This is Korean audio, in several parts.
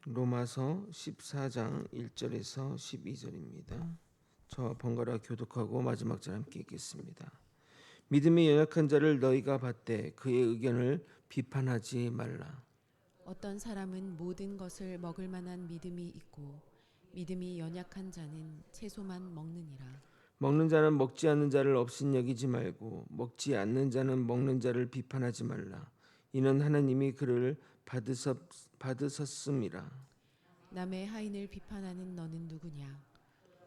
로마서 14장 1절에서 12절입니다. 저와 번갈아 교독하고 마지막 절 함께 읽겠습니다. 믿음이 연약한 자를 너희가 받되 그의 의견을 비판하지 말라. 어떤 사람은 모든 것을 먹을 만한 믿음이 있고 믿음이 연약한 자는 채소만 먹느니라. 먹는 자는 먹지 않는 자를 업신 여기지 말고 먹지 않는 자는 먹는 자를 비판하지 말라. 이는 하나님이 그를 받으셨음이라. 남의 하인을 비판하는 너는 누구냐?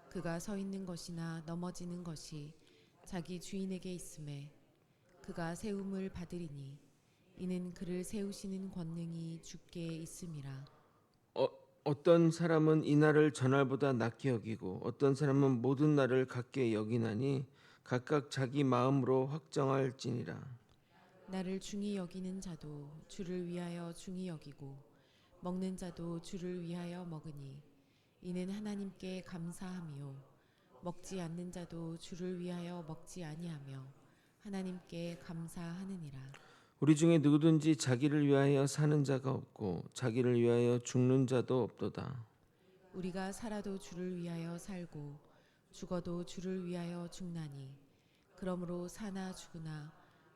그가 서 있는 것이나 넘어지는 것이 자기 주인에게 있음에 그가 세움을 받으리니 이는 그를 세우시는 권능이 주께 있음이라. 어떤 사람은 이날을 전날보다 낮게 여기고 어떤 사람은 모든 날을 같게 여기나니 각각 자기 마음으로 확정할지니라. 나를 중히 여기는 자도 주를 위하여 중히 여기고 먹는 자도 주를 위하여 먹으니 이는 하나님께 감사함이요 먹지 않는 자도 주를 위하여 먹지 아니하며 하나님께 감사하느니라. 우리 중에 누구든지 자기를 위하여 사는 자가 없고 자기를 위하여 죽는 자도 없도다. 우리가 살아도 주를 위하여 살고 죽어도 주를 위하여 죽나니 그러므로 사나 죽으나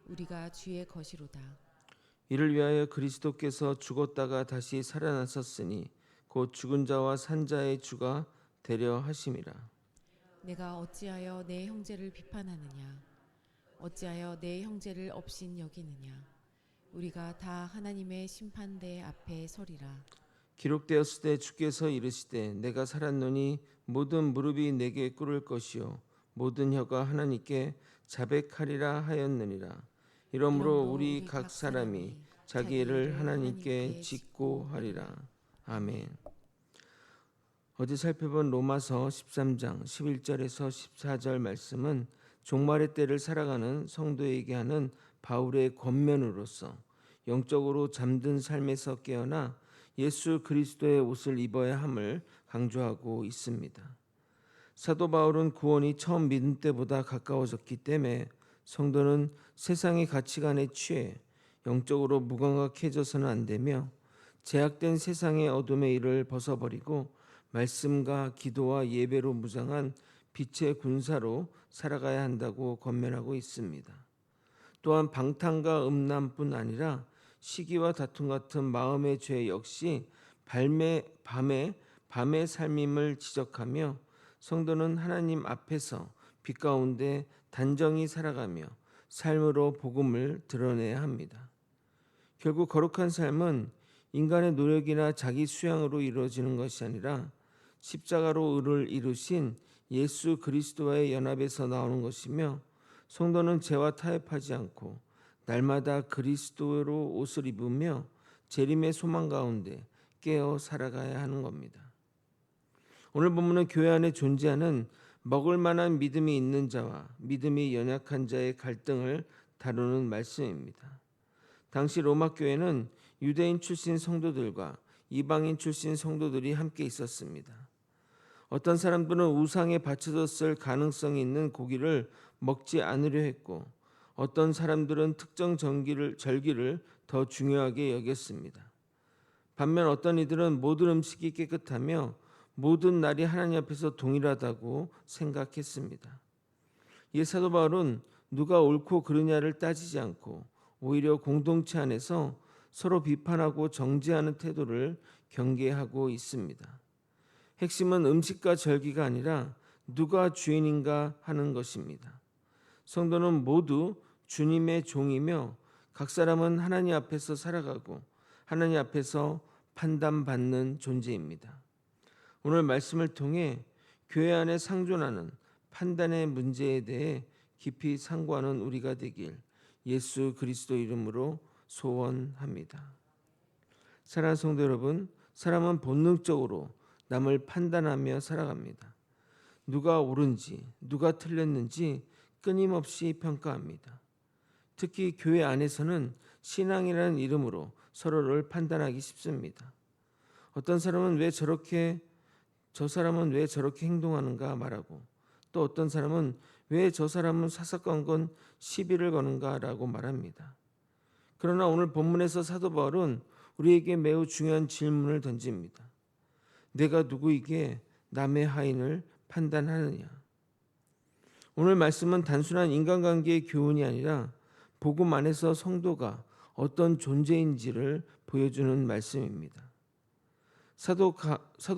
우리가 주의 것이로다. 이를 위하여 그리스도께서 죽었다가 다시 살아나셨으니 곧 죽은 자와 산 자의 주가 되려 하심이라. 내가 어찌하여 내 형제를 비판하느냐? 어찌하여 내 형제를 업신 여기느냐? 우리가 다 하나님의 심판대 앞에 서리라. 기록되었으되 주께서 이르시되 내가 살았노니 모든 무릎이 내게 꿇을 것이요 모든 혀가 하나님께 자백하리라 하였느니라. 이러므로 우리 각 사람이 자기 일을 하나님께 짓고 하리라. 아멘. 어제 살펴본 로마서 13장 11절에서 14절 말씀은 종말의 때를 살아가는 성도에게 하는 바울의 권면으로서 영적으로 잠든 삶에서 깨어나 예수 그리스도의 옷을 입어야 함을 강조하고 있습니다. 사도 바울은 구원이 처음 믿음 때보다 가까워졌기 때문에 성도는 세상의 가치관에 취해 영적으로 무감각해져서는 안 되며 제약된 세상의 어둠의 일을 벗어버리고 말씀과 기도와 예배로 무장한 빛의 군사로 살아가야 한다고 권면하고 있습니다. 또한 방탕과 음란뿐 아니라 시기와 다툼 같은 마음의 죄 역시 밤의 삶임을 지적하며 성도는 하나님 앞에서 빛 가운데 단정히 살아가며 삶으로 복음을 드러내야 합니다. 결국 거룩한 삶은 인간의 노력이나 자기 수양으로 이루어지는 것이 아니라 십자가로 의를 이루신 예수 그리스도와의 연합에서 나오는 것이며 성도는 죄와 타협하지 않고 날마다 그리스도로 옷을 입으며 재림의 소망 가운데 깨어 살아가야 하는 겁니다. 오늘 본문은 교회 안에 존재하는 먹을 만한 믿음이 있는 자와 믿음이 연약한 자의 갈등을 다루는 말씀입니다. 당시 로마 교회는 유대인 출신 성도들과 이방인 출신 성도들이 함께 있었습니다. 어떤 사람들은 우상에 바쳐졌을 가능성이 있는 고기를 먹지 않으려 했고 어떤 사람들은 특정 절기를 더 중요하게 여겼습니다. 반면 어떤 이들은 모든 음식이 깨끗하며 모든 날이 하나님 앞에서 동일하다고 생각했습니다. 이 사도 바울은 누가 옳고 그르냐를 따지지 않고 오히려 공동체 안에서 서로 비판하고 정죄하는 태도를 경계하고 있습니다. 핵심은 음식과 절기가 아니라 누가 주인인가 하는 것입니다. 성도는 모두 주님의 종이며 각 사람은 하나님 앞에서 살아가고 하나님 앞에서 판단받는 존재입니다. 오늘 말씀을 통해 교회 안에 상존하는 판단의 문제에 대해 깊이 상고하는 우리가 되길 예수 그리스도 이름으로 소원합니다. 사랑하는 성도 여러분, 사람은 본능적으로 남을 판단하며 살아갑니다. 누가 옳은지, 누가 틀렸는지 끊임없이 평가합니다. 특히 교회 안에서는 신앙이라는 이름으로 서로를 판단하기 쉽습니다. 어떤 사람은 저 사람은 왜 저렇게 행동하는가 말하고 또 어떤 사람은 왜 저 사람은 사사건건 시비를 거는가라고 말합니다. 그러나 오늘 본문에서 사도 바울은 우리에게 매우 중요한 질문을 던집니다. 내가 누구이기에 남의 하인을 판단하느냐? 오늘 말씀은 단순한 인간관계의 교훈이 아니라 복음 안에서 성도가 어떤 존재인지를 보여주는 말씀입니다. 사도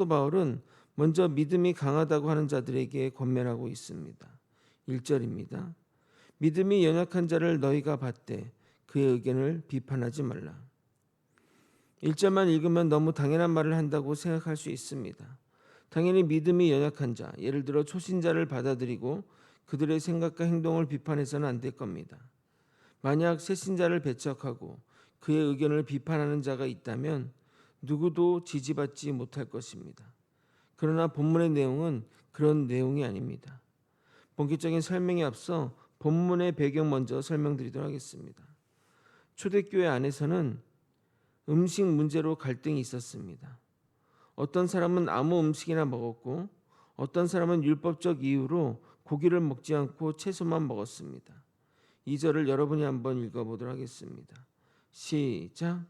바울은 먼저 믿음이 강하다고 하는 자들에게 권면하고 있습니다. 1절입니다. 믿음이 연약한 자를 너희가 받되 그의 의견을 비판하지 말라. 1절만 읽으면 너무 당연한 말을 한다고 생각할 수 있습니다. 당연히 믿음이 연약한 자, 예를 들어 초신자를 받아들이고 그들의 생각과 행동을 비판해서는 안 될 겁니다. 만약 새신자를 배척하고 그의 의견을 비판하는 자가 있다면 누구도 지지받지 못할 것입니다. 그러나 본문의 내용은 그런 내용이 아닙니다. 본격적인 설명에 앞서 본문의 배경 먼저 설명드리도록 하겠습니다. 초대교회 안에서는 음식 문제로 갈등이 있었습니다. 어떤 사람은 아무 음식이나 먹었고 어떤 사람은 율법적 이유로 고기를 먹지 않고 채소만 먹었습니다. 2절을 여러분이 한번 읽어보도록 하겠습니다. 시작.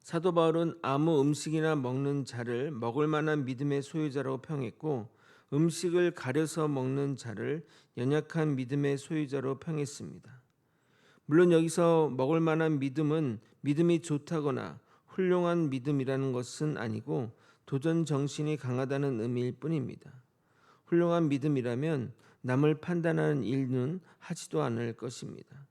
사도 바울은 아무 음식이나 먹는 자를 먹을 만한 믿음의 소유자라고 평했고 음식을 가려서 먹는 자를 연약한 믿음의 소유자로 평했습니다. 물론 여기서 먹을 만한 믿음은 믿음이 좋다거나 훌륭한 믿음이라는 것은 아니고 도전 정신이 강하다는 의미일 뿐입니다. 훌륭한 믿음이라면 남을 판단하는 일은 하지도 않을 것입니다.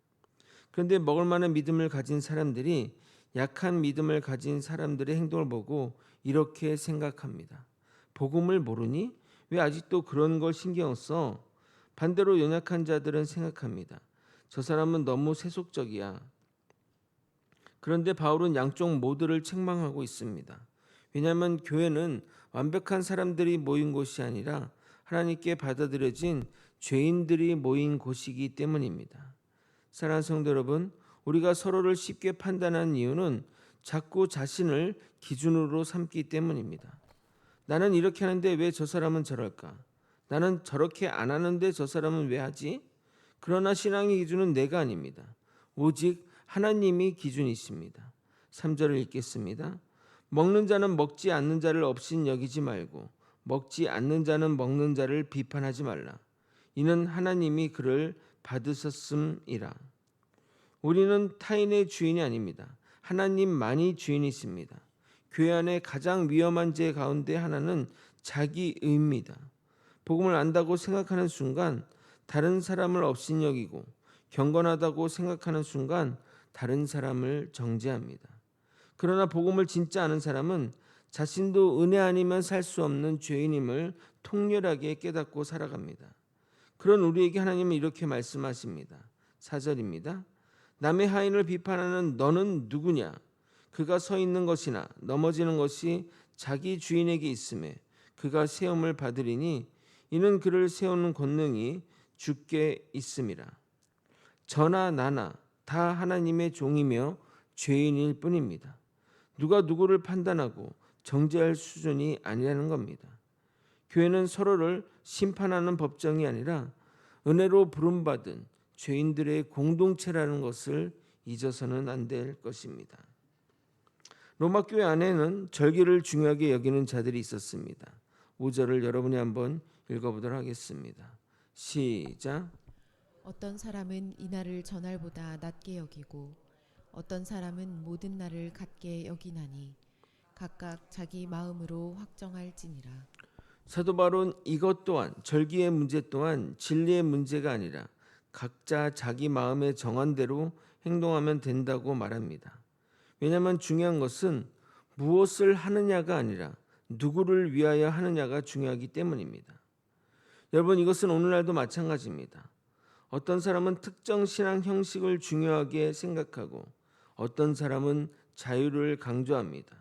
그런데 먹을 만한 믿음을 가진 사람들이 약한 믿음을 가진 사람들의 행동을 보고 이렇게 생각합니다. 복음을 모르니? 왜 아직도 그런 걸 신경 써? 반대로 연약한 자들은 생각합니다. 저 사람은 너무 세속적이야. 그런데 바울은 양쪽 모두를 책망하고 있습니다. 왜냐하면 교회는 완벽한 사람들이 모인 곳이 아니라 하나님께 받아들여진 죄인들이 모인 곳이기 때문입니다. 사랑하는 성도 여러분, 우리가 서로를 쉽게 판단하는 이유는 자꾸 자신을 기준으로 삼기 때문입니다. 나는 이렇게 하는데 왜 저 사람은 저럴까? 나는 저렇게 안 하는데 저 사람은 왜 하지? 그러나 신앙의 기준은 내가 아닙니다. 오직 하나님이 기준이십니다. 3절을 읽겠습니다. 먹는 자는 먹지 않는 자를 업신 여기지 말고 먹지 않는 자는 먹는 자를 비판하지 말라. 이는 하나님이 그를 받으셨음이라. 우리는 타인의 주인이 아닙니다. 하나님만이 주인이십니다. 교회 안에 가장 위험한 죄 가운데 하나는 자기의입니다. 복음을 안다고 생각하는 순간 다른 사람을 업신여기고 경건하다고 생각하는 순간 다른 사람을 정죄합니다. 그러나 복음을 진짜 아는 사람은 자신도 은혜 아니면 살 수 없는 죄인임을 통렬하게 깨닫고 살아갑니다. 그런 우리에게 하나님은 이렇게 말씀하십니다. 4절입니다. 남의 하인을 비판하는 너는 누구냐? 그가 서 있는 것이나 넘어지는 것이 자기 주인에게 있음에 그가 세움을 받으리니 이는 그를 세우는 권능이 주께 있음이라. 저나 나나 다 하나님의 종이며 죄인일 뿐입니다. 누가 누구를 판단하고 정죄할 수준이 아니라는 겁니다. 교회는 서로를 심판하는 법정이 아니라 은혜로 부름받은 죄인들의 공동체라는 것을 잊어서는 안 될 것입니다. 로마 교회 안에는 절기를 중요하게 여기는 자들이 있었습니다. 5절을 여러분이 한번 읽어보도록 하겠습니다. 시작. 어떤 사람은 이날을 전날보다 낮게 여기고 어떤 사람은 모든 날을 같게 여기나니 각각 자기 마음으로 확정할지니라. 사도 바울은 이것 또한 절기의 문제 또한 진리의 문제가 아니라 각자 자기 마음에 정한 대로 행동하면 된다고 말합니다. 왜냐하면 중요한 것은 무엇을 하느냐가 아니라 누구를 위하여 하느냐가 중요하기 때문입니다. 여러분, 이것은 오늘날도 마찬가지입니다. 어떤 사람은 특정 신앙 형식을 중요하게 생각하고 어떤 사람은 자유를 강조합니다.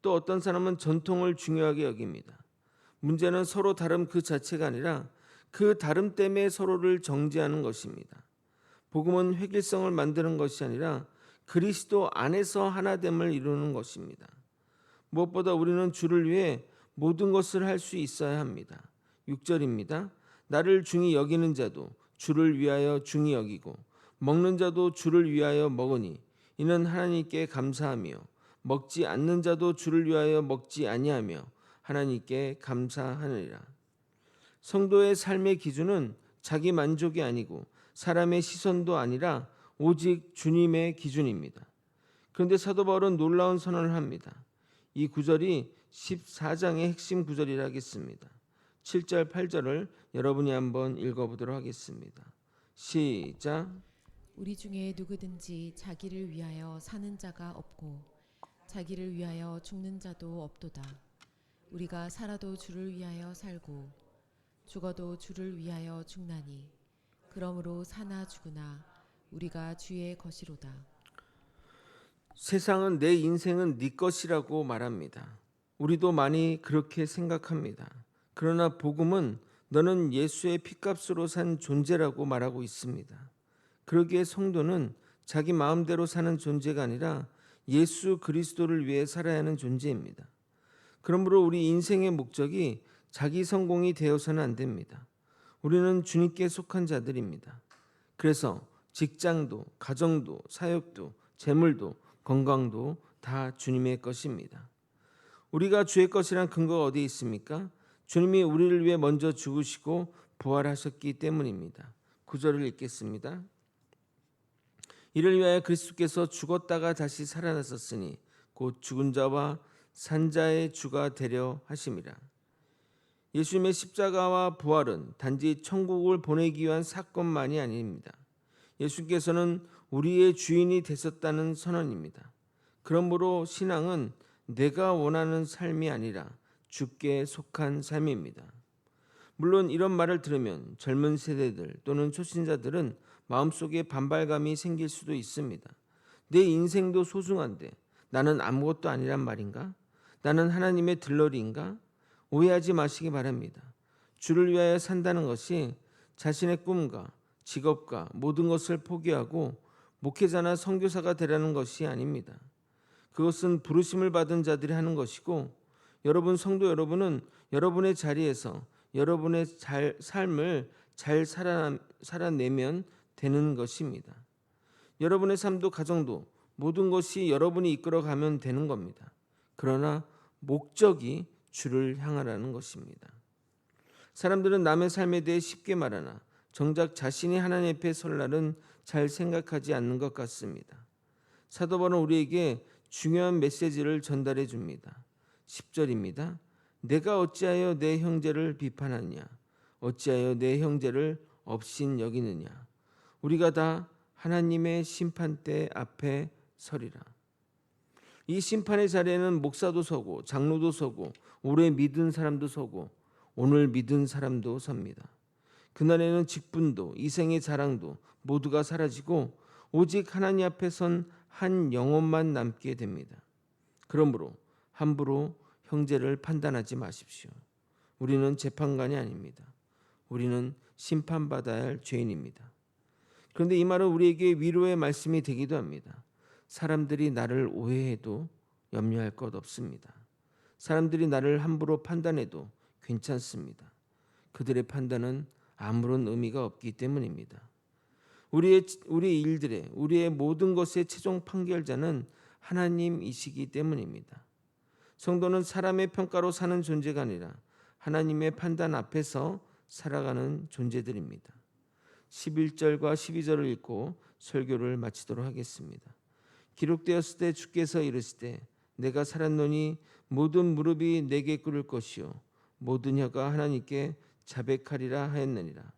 또 어떤 사람은 전통을 중요하게 여깁니다. 문제는 서로 다름 그 자체가 아니라 그 다름 때문에 서로를 정죄하는 것입니다. 복음은 획일성을 만드는 것이 아니라 그리스도 안에서 하나됨을 이루는 것입니다. 무엇보다 우리는 주를 위해 모든 것을 할 수 있어야 합니다. 6절입니다. 나를 중히 여기는 자도 주를 위하여 중히 여기고 먹는 자도 주를 위하여 먹으니 이는 하나님께 감사하며 먹지 않는 자도 주를 위하여 먹지 아니하며 하나님께 감사하느니라. 성도의 삶의 기준은 자기 만족이 아니고 사람의 시선도 아니라 오직 주님의 기준입니다. 그런데 사도 바울은 놀라운 선언을 합니다. 이 구절이 14장의 핵심 구절이라 하겠습니다. 7절 8절을 여러분이 한번 읽어보도록 하겠습니다. 시작. 우리 중에 누구든지 자기를 위하여 사는 자가 없고 자기를 위하여 죽는 자도 없도다. 우리가 살아도 주를 위하여 살고 죽어도 주를 위하여 죽나니 그러므로 사나 죽으나 우리가 주의 것이로다. 세상은 내 인생은 네 것이라고 말합니다. 우리도 많이 그렇게 생각합니다. 그러나 복음은 너는 예수의 피값으로 산 존재라고 말하고 있습니다. 그러기에 성도는 자기 마음대로 사는 존재가 아니라 예수 그리스도를 위해 살아야 하는 존재입니다. 그러므로 우리 인생의 목적이 자기 성공이 되어서는 안 됩니다. 우리는 주님께 속한 자들입니다. 그래서 직장도, 가정도, 사역도, 재물도, 건강도 다 주님의 것입니다. 우리가 주의 것이란 근거가 어디에 있습니까? 주님이 우리를 위해 먼저 죽으시고 부활하셨기 때문입니다. 9절을 읽겠습니다. 이를 위하여 그리스도께서 죽었다가 다시 살아나셨으니 곧 죽은 자와 산 자의 주가 되려 하심이라. 예수님의 십자가와 부활은 단지 천국을 보내기 위한 사건만이 아닙니다. 예수께서는 우리의 주인이 되셨다는 선언입니다. 그러므로 신앙은 내가 원하는 삶이 아니라 주께 속한 삶입니다. 물론 이런 말을 들으면 젊은 세대들 또는 초신자들은 마음속에 반발감이 생길 수도 있습니다. 내 인생도 소중한데 나는 아무것도 아니란 말인가? 나는 하나님의 들러리인가? 오해하지 마시기 바랍니다. 주를 위하여 산다는 것이 자신의 꿈과 직업과 모든 것을 포기하고 목회자나 선교사가 되라는 것이 아닙니다. 그것은 부르심을 받은 자들이 하는 것이고 여러분 성도 여러분은 여러분의 자리에서 여러분의 삶을 잘 살아내면 되는 것입니다. 여러분의 삶도 가정도 모든 것이 여러분이 이끌어가면 되는 겁니다. 그러나 목적이 주를 향하라는 것입니다. 사람들은 남의 삶에 대해 쉽게 말하나 정작 자신이 하나님 앞에 설 날은 잘 생각하지 않는 것 같습니다. 사도 바울은 우리에게 중요한 메시지를 전달해 줍니다. 10절입니다. 내가 어찌하여 내 형제를 비판하느냐? 어찌하여 내 형제를 업신 여기느냐? 우리가 다 하나님의 심판대 앞에 서리라. 이 심판의 자리에는 목사도 서고 장로도 서고 오래 믿은 사람도 서고 오늘 믿은 사람도 섭니다. 그날에는 직분도 이생의 자랑도 모두가 사라지고 오직 하나님 앞에 선 한 영혼만 남게 됩니다. 그러므로 함부로 형제를 판단하지 마십시오. 우리는 재판관이 아닙니다. 우리는 심판받아야 할 죄인입니다. 그런데 이 말은 우리에게 위로의 말씀이 되기도 합니다. 사람들이 나를 오해해도 염려할 것 없습니다. 사람들이 나를 함부로 판단해도 괜찮습니다. 그들의 판단은 아무런 의미가 없기 때문입니다. 우리 일들의 우리의 모든 것의 최종 판결자는 하나님이시기 때문입니다. 성도는 사람의 평가로 사는 존재가 아니라 하나님의 판단 앞에서 살아가는 존재들입니다. 11절과 12절을 읽고 설교를 마치도록 하겠습니다. 기록되었을 때 주께서 이르시되 내가 살았노니 모든 무릎이 내게 꿇을 것이요 모든 혀가 하나님께 자백하리라 하였느니라.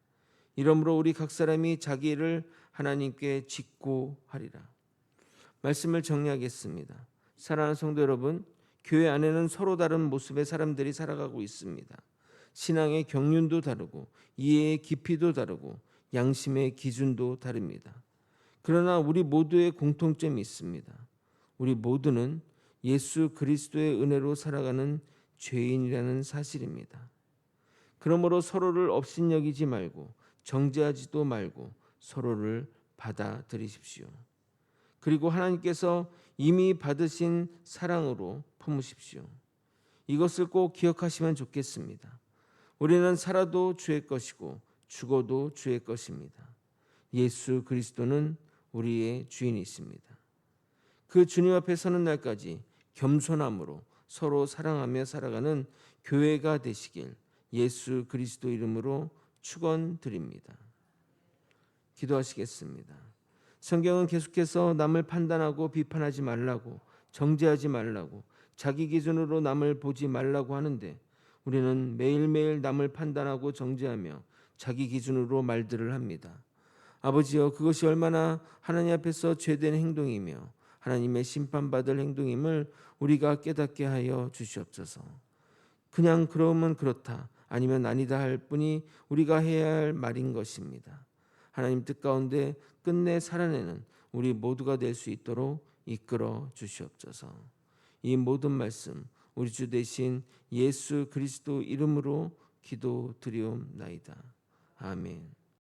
이러므로 우리 각 사람이 자기 일을 하나님께 짓고 하리라. 말씀을 정리하겠습니다. 사랑하는 성도 여러분, 교회 안에는 서로 다른 모습의 사람들이 살아가고 있습니다. 신앙의 경륜도 다르고 이해의 깊이도 다르고 양심의 기준도 다릅니다. 그러나 우리 모두의 공통점이 있습니다. 우리 모두는 예수 그리스도의 은혜로 살아가는 죄인이라는 사실입니다. 그러므로 서로를 업신여기지 말고 정죄하지도 말고 서로를 받아들이십시오. 그리고 하나님께서 이미 받으신 사랑으로 품으십시오. 이것을 꼭 기억하시면 좋겠습니다. 우리는 살아도 주의 것이고 죽어도 주의 것입니다. 예수 그리스도는 우리의 주인이십니다. 그 주님 앞에 서는 날까지 겸손함으로 서로 사랑하며 살아가는 교회가 되시길 예수 그리스도 이름으로 축원드립니다. 기도하시겠습니다. 성경은 계속해서 남을 판단하고 비판하지 말라고, 정죄하지 말라고, 자기 기준으로 남을 보지 말라고 하는데 우리는 매일매일 남을 판단하고 정죄하며 자기 기준으로 말들을 합니다. 아버지여, 그것이 얼마나 하나님 앞에서 죄된 행동이며 하나님의 심판받을 행동임을 우리가 깨닫게 하여 주시옵소서. 그냥 그러면 그렇다, 아니면 아니다 할 뿐이 우리가 해야 할 말인 것입니다. 하나님 뜻 가운데 끝내 살아내는 우리 모두가 될 수 있도록 이끌어 주시옵소서. 이 모든 말씀 우리 주 되신 예수 그리스도 이름으로 기도드리옵나이다. 아멘.